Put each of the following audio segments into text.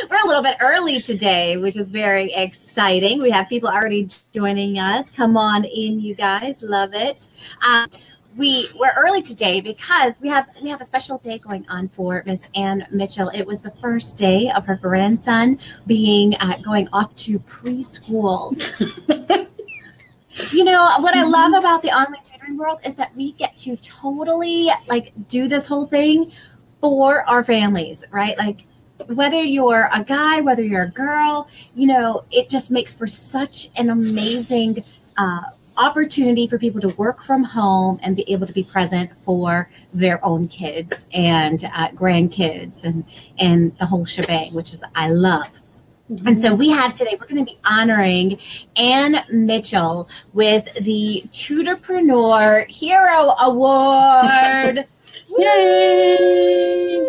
We're a little bit early today, which is very exciting. We have people already joining us. Come on in, you guys. Love it. We're early today because we have a special day going on for Miss Ann Mitchell. It was the first day of her grandson being going off to preschool. You know, what I love about the online tutoring world is that we get to totally like do this whole thing for our families, right? Like whether you're a guy, whether you're a girl, you know, it just makes for such an amazing opportunity for people to work from home and be able to be present for their own kids and grandkids and the whole shebang, which is I love. And so we have today, we're going to be honoring Ann Mitchell with the Tutorpreneur Hero Award. Yay!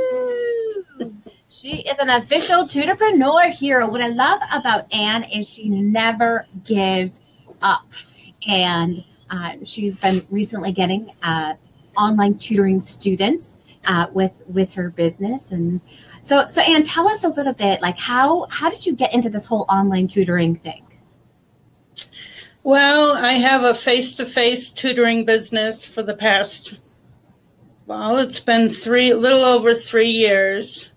She is an official Tutorpreneur hero. What I love about Ann is she never gives up. And she's been recently getting online tutoring students with her business. And so Ann, tell us a little bit, like how did you get into this whole online tutoring thing? Well, I have a face-to-face tutoring business for the past, well, it's been a little over 3 years.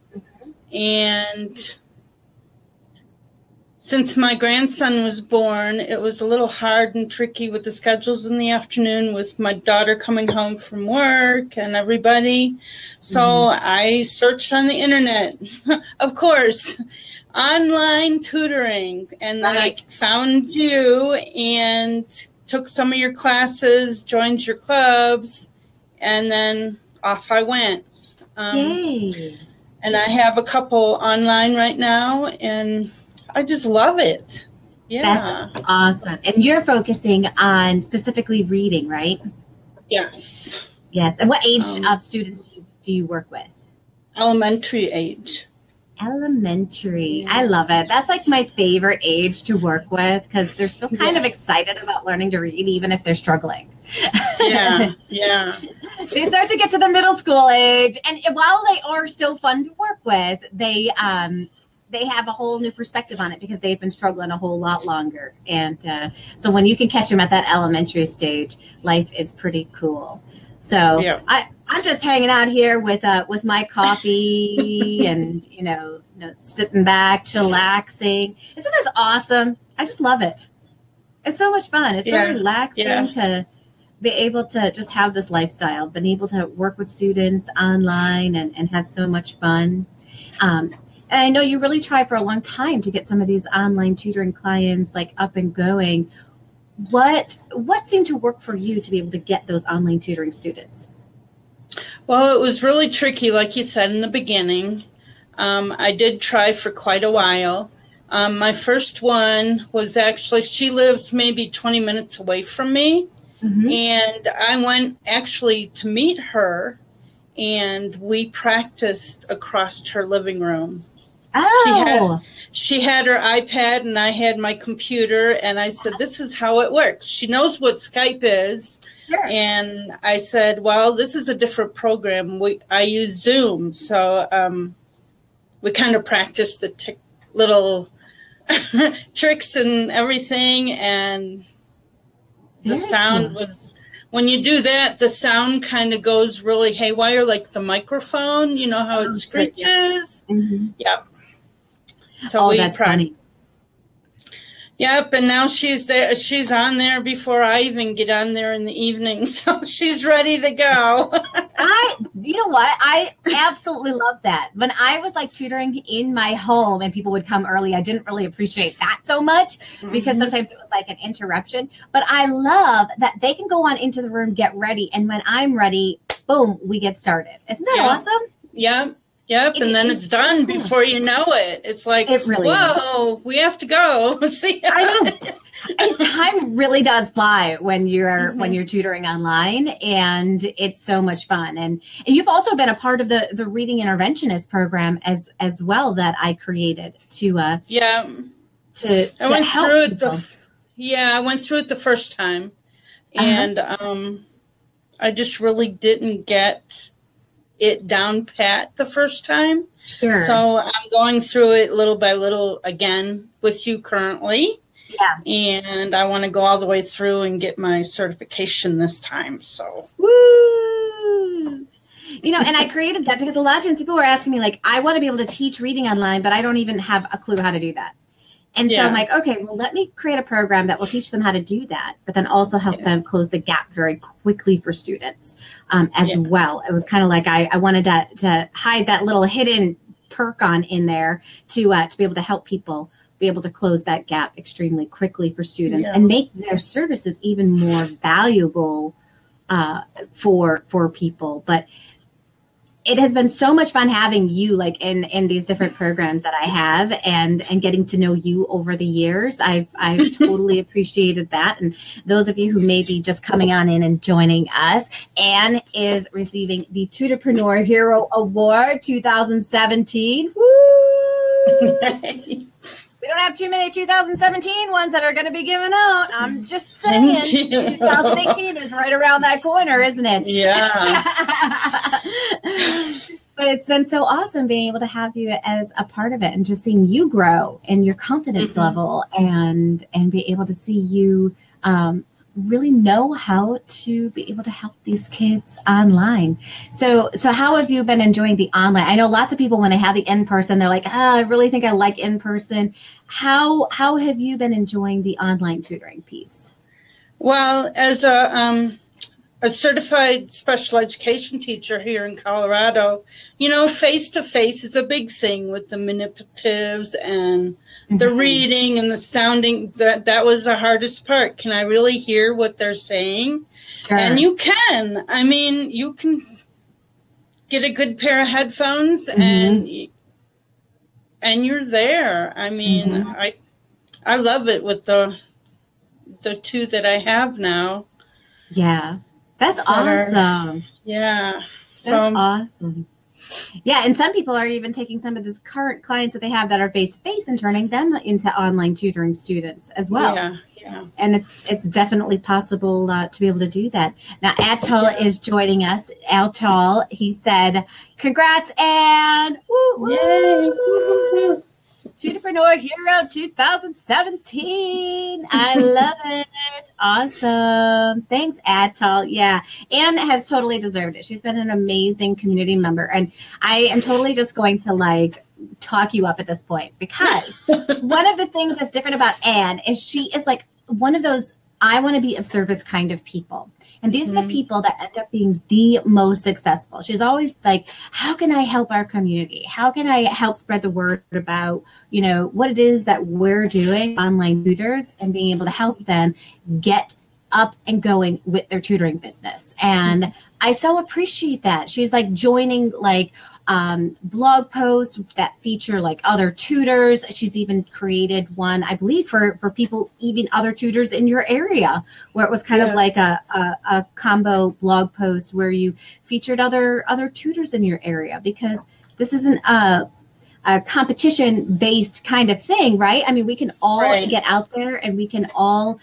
And since my grandson was born, it was a little hard and tricky with the schedules in the afternoon with my daughter coming home from work and everybody. So I searched on the internet, of course, online tutoring. And then I found you and took some of your classes, joined your clubs, and then off I went. Yay. And I have a couple online right now, and I just love it. Yeah. That's awesome. And you're focusing on specifically reading, right? Yes. Yes. And what age of students do you work with? Elementary age. Elementary. Yes. I love it. That's like my favorite age to work with because they're still kind of excited about learning to read, even if they're struggling. Yeah. Yeah. They start to get to the middle school age. And while they are still fun to work with, they have a whole new perspective on it because they've been struggling a whole lot longer. And so when you can catch them at that elementary stage, life is pretty cool. So yeah. I'm just hanging out here with my coffee and, you know, sitting back, chillaxing. Isn't this awesome? I just love it. It's so much fun. It's so relaxing to be able to just have this lifestyle, been able to work with students online and have so much fun. And I know you really tried for a long time to get some of these online tutoring clients like up and going. What seemed to work for you to be able to get those online tutoring students? Well, it was really tricky, like you said in the beginning. I did try for quite a while. My first one was actually, she lives maybe 20 minutes away from me. And I went actually to meet her, and we practiced across her living room. Oh. She had her iPad and I had my computer, and I said, this is how it works. She knows what Skype is. Sure. And I said, well, this is a different program. I use Zoom. So we kind of practiced the little tricks and everything. And the sound was, when you do that, the sound kind of goes really haywire, like the microphone, you know how it screeches? Yeah. So that's funny. Yep, and now she's there. She's on there before I even get on there in the evening, so she's ready to go. You know what? I absolutely love that. When I was like tutoring in my home and people would come early, I didn't really appreciate that so much because sometimes it was like an interruption. But I love that they can go on into the room, get ready, and when I'm ready, boom, we get started. Isn't that awesome? Yeah. Yep, and then it's done before you know it. It's like, it really whoa, we have to go. See, I know. And time really does fly when you're tutoring online, and it's so much fun. And you've also been a part of the reading interventionist program as well that I created to I went through it the first time, and I just really didn't get it down pat the first time. Sure. So I'm going through it little by little again with you currently. Yeah. And I want to go all the way through and get my certification this time. So. Woo! You know, and I created that because a lot of times people were asking me, like, I want to be able to teach reading online, but I don't even have a clue how to do that. And so I'm like, okay, well, let me create a program that will teach them how to do that, but then also help them close the gap very quickly for students as well. It was kind of like I wanted to hide that little hidden perk on in there to be able to help people be able to close that gap extremely quickly for students and make their services even more valuable for people. But it has been so much fun having you like in these different programs that I have and getting to know you over the years. I've totally appreciated that. And those of you who may be just coming on in and joining us, Anne is receiving the Tutorpreneur Hero Award 2017. Woo! We don't have too many 2017 ones that are going to be given out. I'm just saying. 2018 is right around that corner, isn't it? Yeah. But it's been so awesome being able to have you as a part of it and just seeing you grow and your confidence level and be able to see you really know how to be able to help these kids online. So how have you been enjoying the online? I know lots of people, when they have the in-person, they're like, I really think I like in-person. How have you been enjoying the online tutoring piece? Well, as a certified special education teacher here in Colorado, you know, face-to-face is a big thing with the manipulatives and the reading and the sounding. That was the hardest part. Can I really hear what they're saying? Sure. And you can. I mean, you can get a good pair of headphones and you're there. I mean, I love it with the two that I have now. Yeah. That's awesome. So that's awesome. Yeah, and some people are even taking some of these current clients that they have that are face-to-face and turning them into online tutoring students as well. Yeah. And it's definitely possible to be able to do that. Now, Atal is joining us. Atal, he said, "Congrats, Anne! Woo, woo. Yay! Tutorpreneur Hero 2017. I love it. Awesome. Thanks, Atal. Yeah, Anne has totally deserved it. She's been an amazing community member. And I am totally just going to like talk you up at this point because one of the things that's different about Anne is she is like one of those I want to be of service kind of people. And these are the people that end up being the most successful. She's always like, how can I help our community? How can I help spread the word about, you know, what it is that we're doing, online tutors, and being able to help them get up and going with their tutoring business. And I so appreciate that. She's like joining like blog posts that feature like other tutors. She's even created one, I believe, for people, even other tutors in your area, where it was kind of like a combo blog post where you featured other tutors in your area, because this isn't a competition-based kind of thing, right? I mean, we can all get out there and we can all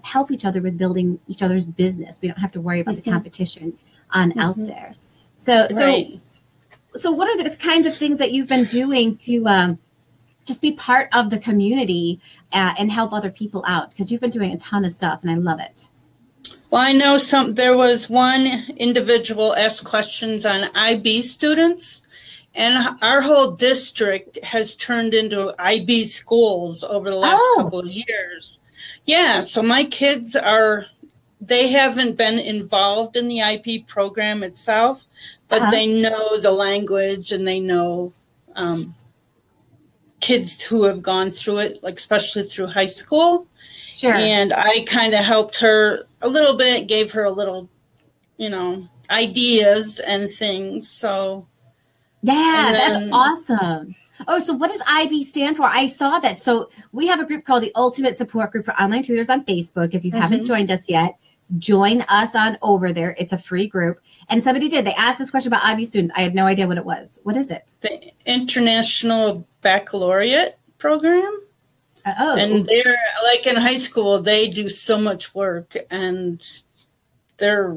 help each other with building each other's business. We don't have to worry about the competition out there. So what are the kinds of things that you've been doing to just be part of the community and help other people out? Because you've been doing a ton of stuff, and I love it. Well, I know there was one individual asked questions on IB students, and our whole district has turned into IB schools over the last couple of years. Yeah, so my kids they haven't been involved in the IB program itself, but they know the language and they know kids who have gone through it, like especially through high school. Sure. And I kind of helped her a little bit, gave her a little, ideas and things. So. Yeah, that's awesome. Oh, so what does IB stand for? I saw that. So we have a group called the Ultimate Support Group for Online Tutors on Facebook. If you haven't joined us yet, join us on over there. It's a free group. And somebody did. They asked this question about IB students. I had no idea what it was. What is it? The International Baccalaureate Program. And they're like in high school, they do so much work, and they're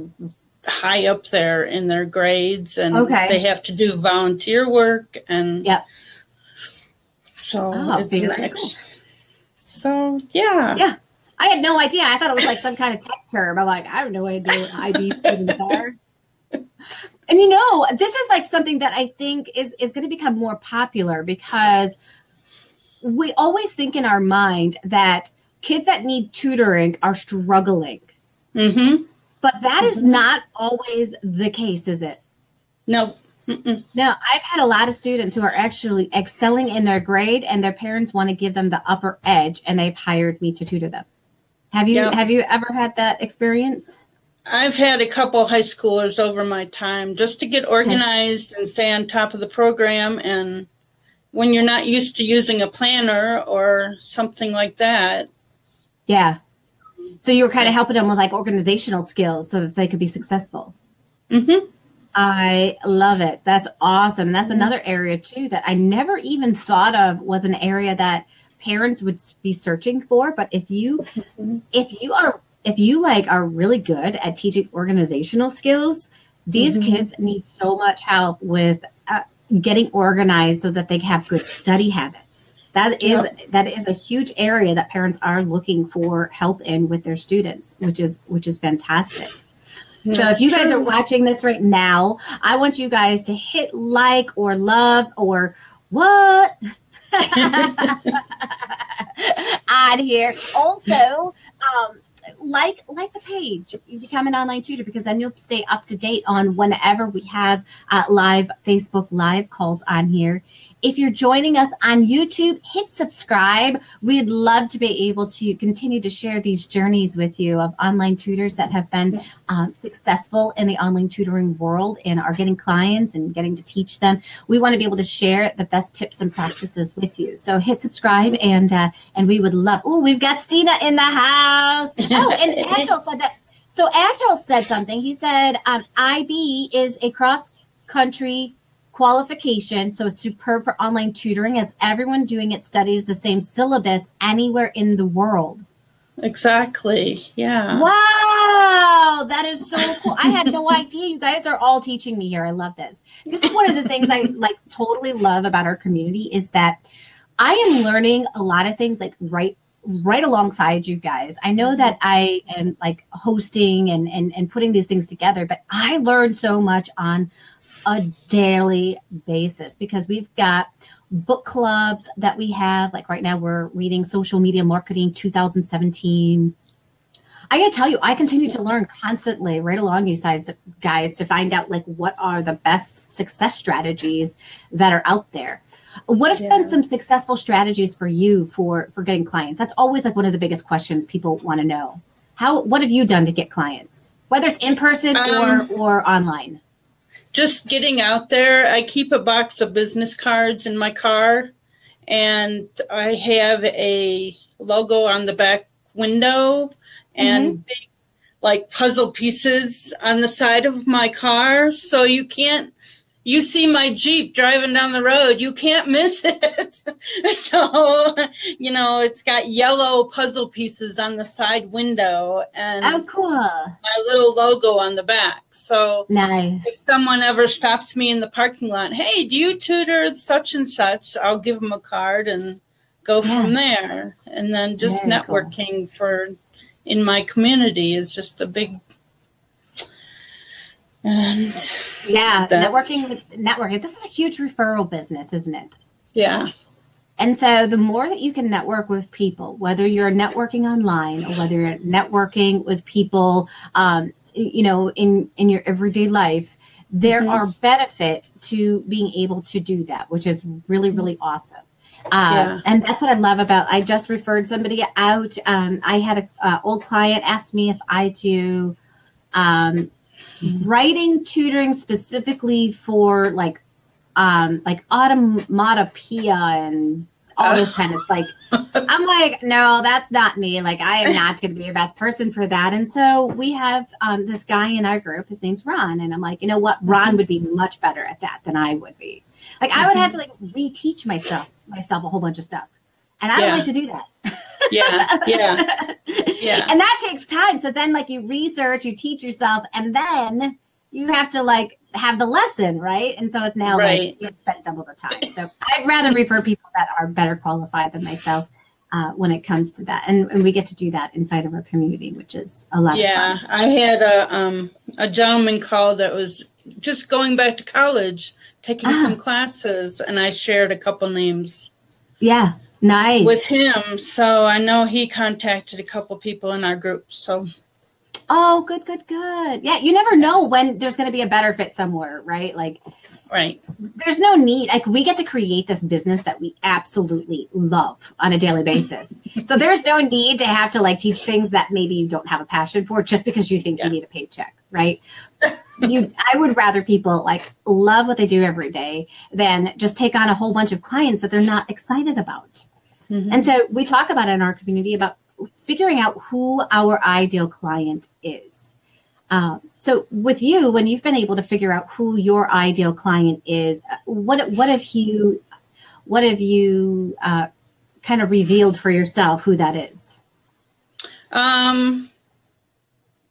high up there in their grades, and they have to do volunteer work, and so it's next. Cool. So yeah. I had no idea. I thought it was like some kind of tech term. I'm like, I have no idea what IB are. And this is like something that I think is going to become more popular, because we always think in our mind that kids that need tutoring are struggling. Mm-hmm. But that is not always the case, is it? No. No, I've had a lot of students who are actually excelling in their grade, and their parents want to give them the upper edge, and they've hired me to tutor them. Have you ever had that experience? I've had a couple high schoolers over my time, just to get organized and stay on top of the program. And when you're not used to using a planner or something like that. Yeah. So you were kind of helping them with like organizational skills so that they could be successful. Mm-hmm. I love it. That's awesome. That's another area too that I never even thought of was an area that parents would be searching for. But if you are really good at teaching organizational skills, these kids need so much help with getting organized so that they have good study habits. That is a huge area that parents are looking for help in with their students, which is fantastic. So if you guys are watching this right now, I want you guys to hit like or love or what on here. Also, like the page, become an online tutor, because then you'll stay up to date on whenever we have live Facebook live calls on here. If you're joining us on YouTube, hit subscribe. We'd love to be able to continue to share these journeys with you of online tutors that have been successful in the online tutoring world and are getting clients and getting to teach them. We want to be able to share the best tips and practices with you. So hit subscribe, and we would love. Oh, we've got Stina in the house. Oh, and Agile said that. So Agile said something. He said IB is a cross-country qualification, so it's superb for online tutoring, as everyone doing it studies the same syllabus anywhere in the world. Exactly. Yeah. Wow, that is so cool. I had no idea. You guys are all teaching me here. I love this. This is one of the things I totally love about our community, is that I am learning a lot of things right alongside you guys. I know that I am hosting and putting these things together, but I learn so much on a daily basis, because we've got book clubs that we have. Like right now we're reading Social Media Marketing 2017. I gotta tell you, I continue to learn constantly right along you guys to find out what are the best success strategies that are out there. What have been some successful strategies for you for getting clients? That's always one of the biggest questions people want to know. What have you done to get clients, whether it's in person or online? Just getting out there. I keep a box of business cards in my car, and I have a logo on the back window and big puzzle pieces on the side of my car. So you see my Jeep driving down the road, you can't miss it. So, it's got yellow puzzle pieces on the side window and cool. My little logo on the back. So nice. If someone ever stops me in the parking lot, hey, do you tutor such and such? I'll give them a card and go from there. And then just networking in my community is just a big. And networking. This is a huge referral business, isn't it? Yeah. And so the more that you can network with people, whether you're networking online or whether you're networking with people, in your everyday life, there are benefits to being able to do that, which is really, really awesome. And that's what I love about, I just referred somebody out. I had an old client ask me if I do, writing tutoring specifically for automatopoeia and all this kind of I'm like, no, that's not me. I am not going to be your best person for that. And so we have this guy in our group. His name's Ron. And I'm like, you know what? Ron would be much better at that than I would be. I would have to reteach myself a whole bunch of stuff. And I don't like to do that. Yeah. Yeah. And that takes time. So then like you research, you teach yourself, and then you have to like have the lesson, right? And so it's now like you've spent double the time. So I'd rather refer people that are better qualified than myself when it comes to that. And we get to do that inside of our community, which is a lot of fun. Yeah, I had a gentleman call that was just going back to college, taking some classes, and I shared a couple names. Yeah, nice. With him, so I know he contacted a couple people in our group, so. Oh, good, good, good. Yeah, you never know when there's going to be a better fit somewhere, right? Like, right. There's no need. Like, we get to create this business that we absolutely love on a daily basis. So there's no need to have to like teach things that maybe you don't have a passion for just because you think you need a paycheck, right? I would rather people like love what they do every day than just take on a whole bunch of clients that they're not excited about. Mm-hmm. And so we talk about in our community about figuring out who our ideal client is. So with you, when you've been able to figure out who your ideal client is, what have you kind of revealed for yourself who that is?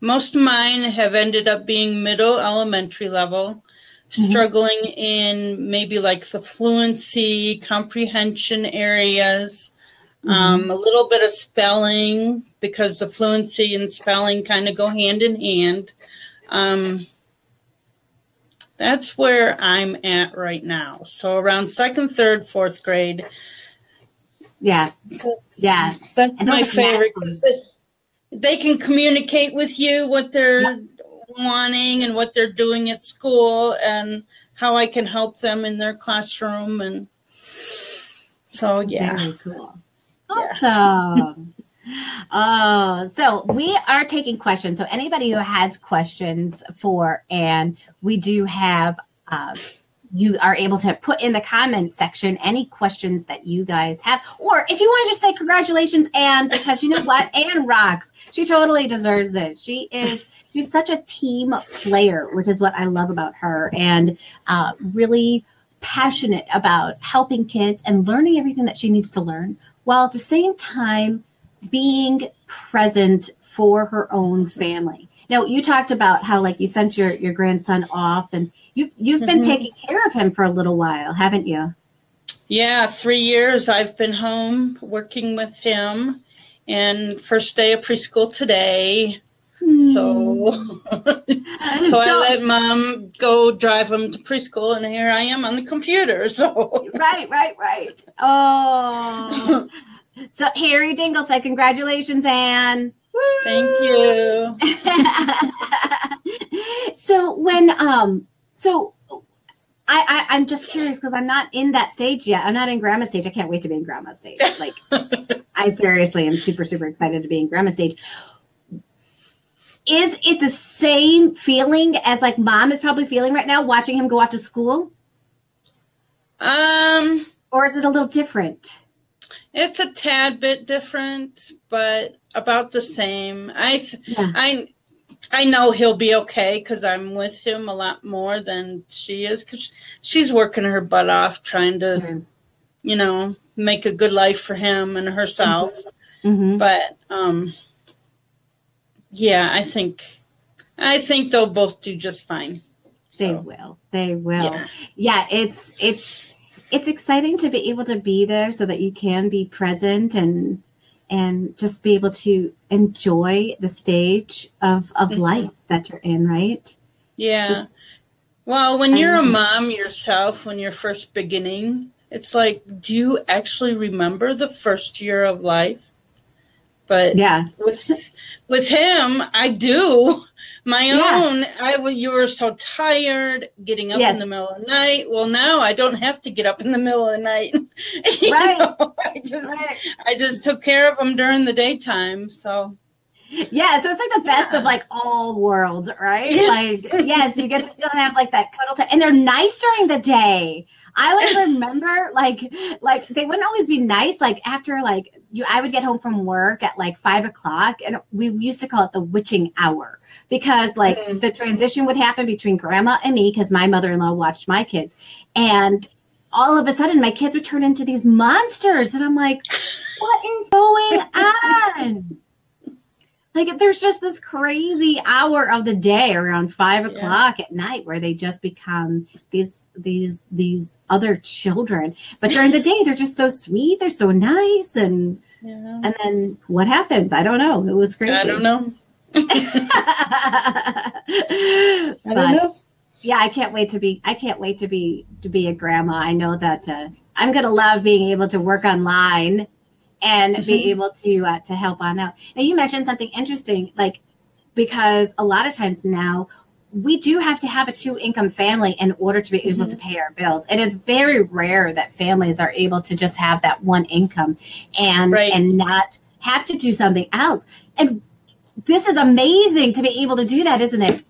Most of mine have ended up being middle elementary level, struggling in maybe like the fluency, comprehension areas. A little bit of spelling, because the fluency and spelling kind of go hand in hand. That's where I'm at right now. So around 2nd, 3rd, 4th grade. Yeah. Yeah. That's my favorite. They can communicate with you what they're wanting and what they're doing at school and how I can help them in their classroom. And so, yeah. Very cool. Awesome. Oh, so we are taking questions. So anybody who has questions for Anne, we do have, you are able to put in the comment section any questions that you guys have. Or if you want to just say congratulations, Anne, because you know what? Anne rocks. She totally deserves it. She's such a team player, which is what I love about her. And really passionate about helping kids and learning everything that she needs to learn, while at the same time being present for her own family. Now, you talked about how like you sent your grandson off, and you've been taking care of him for a little while, haven't you? Yeah, 3 years I've been home working with him, and first day of preschool today. So I let Mom go drive him to preschool, and here I am on the computer. So right. Oh, so Harry Dingle said, "Congratulations, Anne." Woo! Thank you. So when I'm just curious because I'm not in that stage yet. I'm not in grandma stage. I can't wait to be in grandma stage. Like, I seriously am super, super excited to be in grandma stage. Is it the same feeling as like Mom is probably feeling right now watching him go off to school? Or is it a little different? It's a tad bit different, but about the same. I know he'll be okay because I'm with him a lot more than she is, because she's working her butt off trying to, make a good life for him and herself. But yeah, I think they'll both do just fine. So. They will. Yeah, it's exciting to be able to be there so that you can be present and just be able to enjoy the stage of life that you're in, right? Yeah. Well, when you're a mom yourself, when you're first beginning, it's like, do you actually remember the first year of life? But with him, I do. My own, you were so tired getting up in the middle of the night. Well, now I don't have to get up in the middle of the night. I just took care of him during the daytime. So. Yeah, so it's like the best of like all worlds, right? Like, yes, you get to still have like that cuddle time, and they're nice during the day. I like remember like they wouldn't always be nice. Like after like I would get home from work at like 5 o'clock, and we used to call it the witching hour because like the transition would happen between grandma and me because my mother-in-law watched my kids, and all of a sudden my kids would turn into these monsters, and I'm like, what is going on? Like there's just this crazy hour of the day around 5 o'clock at night where they just become these other children. But during the day, they're just so sweet. They're so nice. And then what happens? I don't know. It was crazy. I don't know. I don't know. Yeah, I can't wait to be a grandma. I know that I'm going to love being able to work online and be able to help on out. Now, you mentioned something interesting, like, because a lot of times now we do have to have a 2-income family in order to be able to pay our bills. It is very rare that families are able to just have that one income and not have to do something else. And this is amazing to be able to do that, isn't it?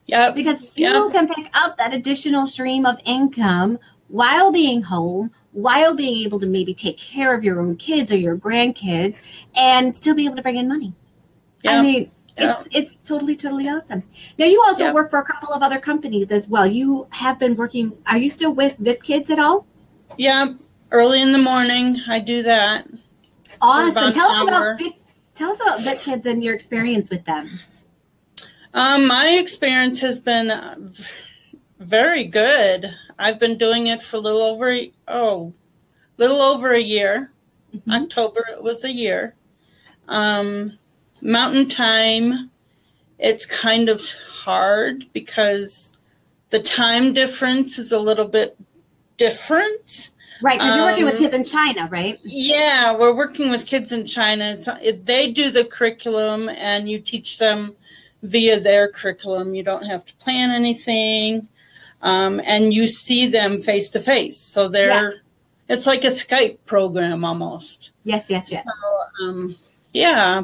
Yeah. Because you can pick up that additional stream of income while being home, while being able to maybe take care of your own kids or your grandkids and still be able to bring in money. I mean, it's totally awesome. Now, you also work for a couple of other companies as well. You have been working. Are you still with VIP Kids at all? Yeah. Early in the morning, I do that. Awesome. Tell us about VIP Kids and your experience with them. My experience has been very good. I've been doing it for a little over a year. October, it was a year. Mountain time, it's kind of hard because the time difference is a little bit different. Right, because you're working with kids in China, right? Yeah, we're working with kids in China. They do the curriculum, and you teach them via their curriculum. You don't have to plan anything, and you see them face to face. So it's like a Skype program almost. Yes. So,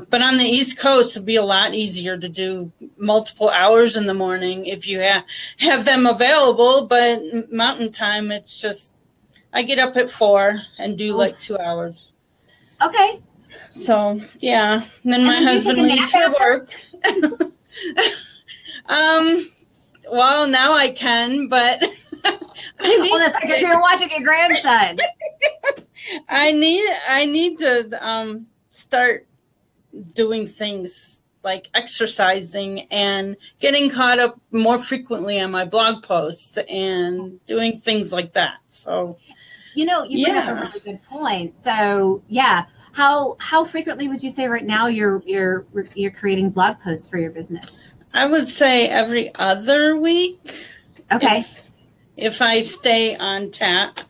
but on the East Coast, it'd be a lot easier to do multiple hours in the morning if you have them available. But Mountain time, it's just, I get up at 4 and do like 2 hours. Okay. So, yeah. And then my husband leaves for work. Well, now I can, but that's because you're watching your grandson. I need to start doing things like exercising and getting caught up more frequently on my blog posts and doing things like that. So, you bring up a really good point. So, how frequently would you say right now you're creating blog posts for your business? I would say every other week. Okay. If I stay on track,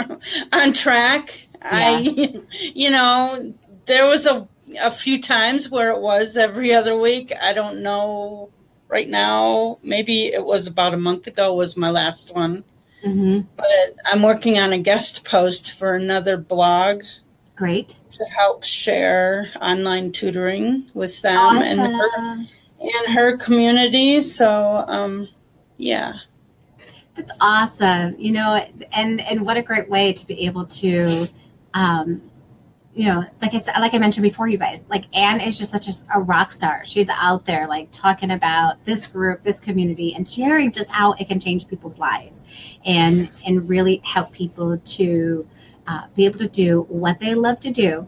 there was a few times where it was every other week. I don't know right now. Maybe it was about a month ago was my last one. But I'm working on a guest post for another blog. Great. To help share online tutoring with them and her community. So, That's awesome. And what a great way to be able to, like I mentioned before, you guys, like Anne is just such a rock star. She's out there like talking about this group, this community, and sharing just how it can change people's lives and really help people to be able to do what they love to do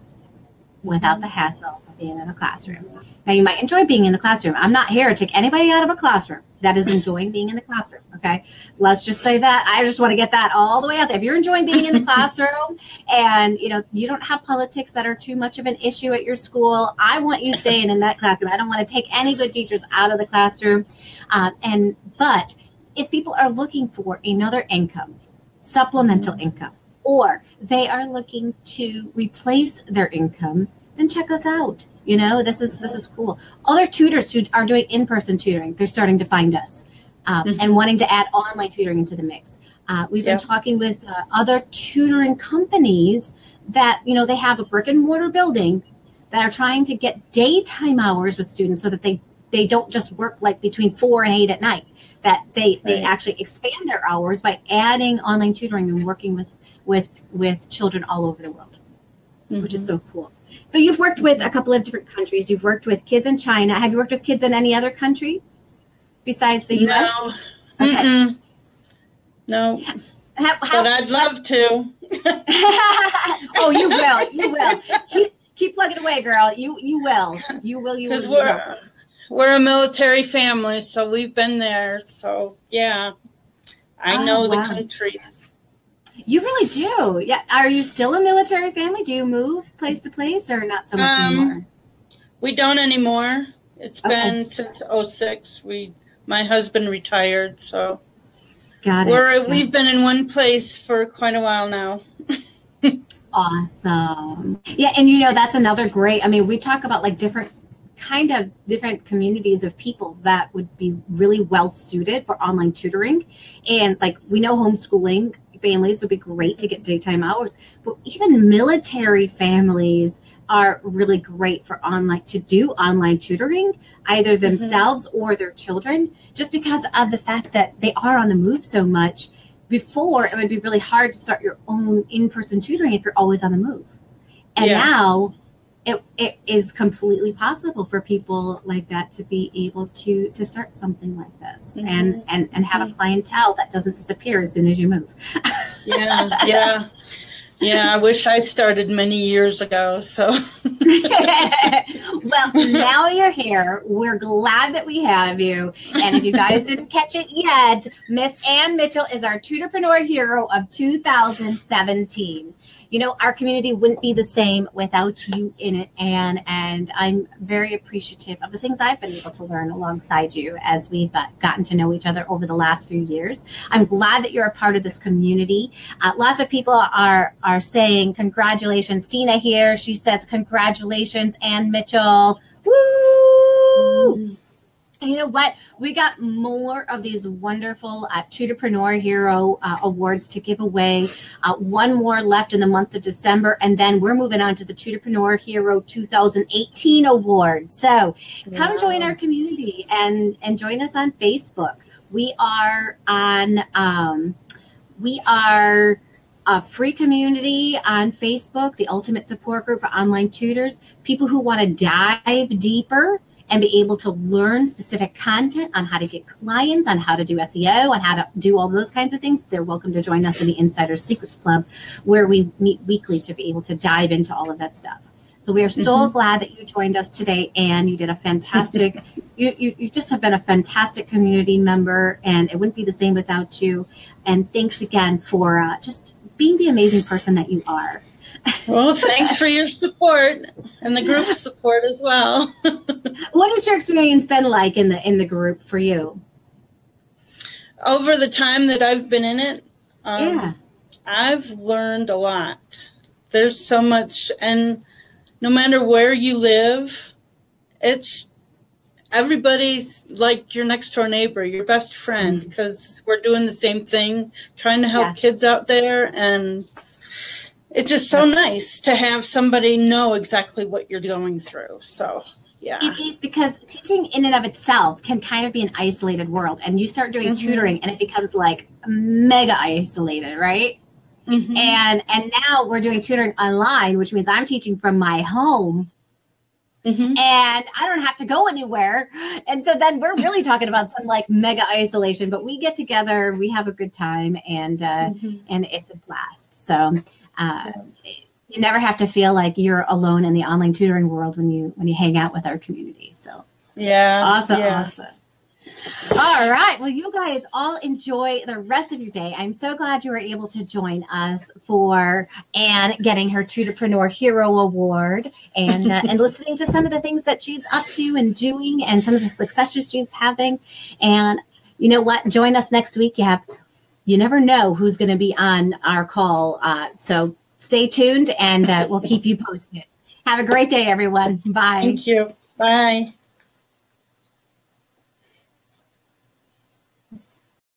without the hassle of being in a classroom. Now, you might enjoy being in a classroom. I'm not here to take anybody out of a classroom that is enjoying being in the classroom, okay? Let's just say that. I just want to get that all the way out there. If you're enjoying being in the classroom and, you don't have politics that are too much of an issue at your school, I want you staying in that classroom. I don't want to take any good teachers out of the classroom. But if people are looking for another income, supplemental income, or they are looking to replace their income, then check us out. This is cool. Other tutors who are doing in-person tutoring, they're starting to find us and wanting to add online tutoring into the mix. We've been talking with other tutoring companies that, they have a brick and mortar building that are trying to get daytime hours with students so that they don't just work like between 4 and 8 at night, that they actually expand their hours by adding online tutoring and working with children all over the world, which is so cool. So you've worked with a couple of different countries. You've worked with kids in China. Have you worked with kids in any other country besides the U.S.? No. Okay. No. But I'd love to. Oh, you will. You will. Keep plugging away, girl. You will. You will. Because We're a military family, so we've been there. So, yeah, I know the countries. You really do. Yeah. Are you still a military family? Do you move place to place or not so much anymore? We don't anymore. It's been since '06. My husband retired, so we've been in one place for quite a while now. Awesome. Yeah, and that's another great. I mean, we talk about like different communities of people that would be really well suited for online tutoring, and like we know homeschooling families would be great to get daytime hours, but even military families are really great for online tutoring, either themselves or their children, just because of the fact that they are on the move so much. Before, it would be really hard to start your own in-person tutoring if you're always on the move, and now it is completely possible for people like that to be able to start something like this and have a clientele that doesn't disappear as soon as you move. Yeah. I wish I started many years ago. So, well, now you're here. We're glad that we have you. And if you guys didn't catch it yet, Miss Ann Mitchell is our Tutorpreneur Hero of 2017. Our community wouldn't be the same without you in it, Anne, and I'm very appreciative of the things I've been able to learn alongside you as we've gotten to know each other over the last few years. I'm glad that you're a part of this community. Lots of people are saying congratulations. Tina here, she says congratulations, Anne Mitchell. Woo! And you know what? We got more of these wonderful Tutorpreneur Hero awards to give away. One more left in the month of December, and then we're moving on to the Tutorpreneur Hero 2018 award. So come join our community and join us on Facebook. We are a free community on Facebook, the ultimate support group for online tutors, people who want to dive deeper and be able to learn specific content on how to get clients, on how to do SEO, on how to do all those kinds of things. They're welcome to join us in the Insider Secrets Club, where we meet weekly to be able to dive into all of that stuff. So we are so glad that you joined us today, and you did a fantastic, you just have been a fantastic community member, and it wouldn't be the same without you. And thanks again for just being the amazing person that you are. Well, thanks for your support and the group support as well. What has your experience been like in the group for you? Over the time that I've been in it, I've learned a lot. There's so much, and no matter where you live, everybody's like your next door neighbor, your best friend, because we're doing the same thing, trying to help kids out there, and it's just so nice to have somebody know exactly what you're going through. So, yeah. It is, because teaching in and of itself can kind of be an isolated world. And you start doing tutoring and it becomes like mega isolated, right? And now we're doing tutoring online, which means I'm teaching from my home. And I don't have to go anywhere. And so then we're really talking about some like mega isolation, but we get together, we have a good time, and it's a blast. So you never have to feel like you're alone in the online tutoring world when you hang out with our community. So awesome. All right. Well, you guys all enjoy the rest of your day. I'm so glad you were able to join us for Anne getting her Tutorpreneur Hero Award and listening to some of the things that she's up to and doing and some of the successes she's having. And you know what? Join us next week. You never know who's going to be on our call. So stay tuned and we'll keep you posted. Have a great day, everyone. Bye. Thank you. Bye.